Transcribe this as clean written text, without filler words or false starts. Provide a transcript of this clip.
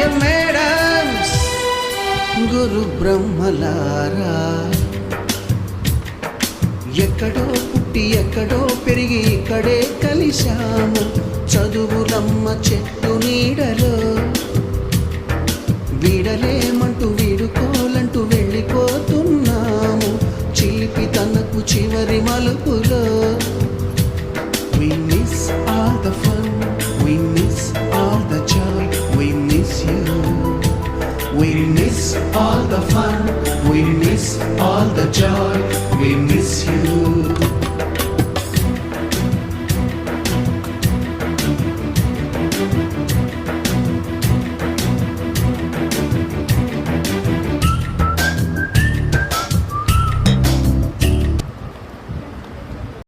Dear madams, గురు బ్రహ్మలారా, ఎక్కడో పుట్టి ఎక్కడో పెరిగి ఇక్కడే కలిశాము చదువులమ్మ చెట్టు నీడలో. వీడలేమంటూ వీడుకోలంటూ వెళ్ళిపోతున్నాము చిలిపి తనకు చివరి మలుపులో. We miss all the fun, we miss all the joy, we miss you. We miss all the fun, we miss all the joy, we miss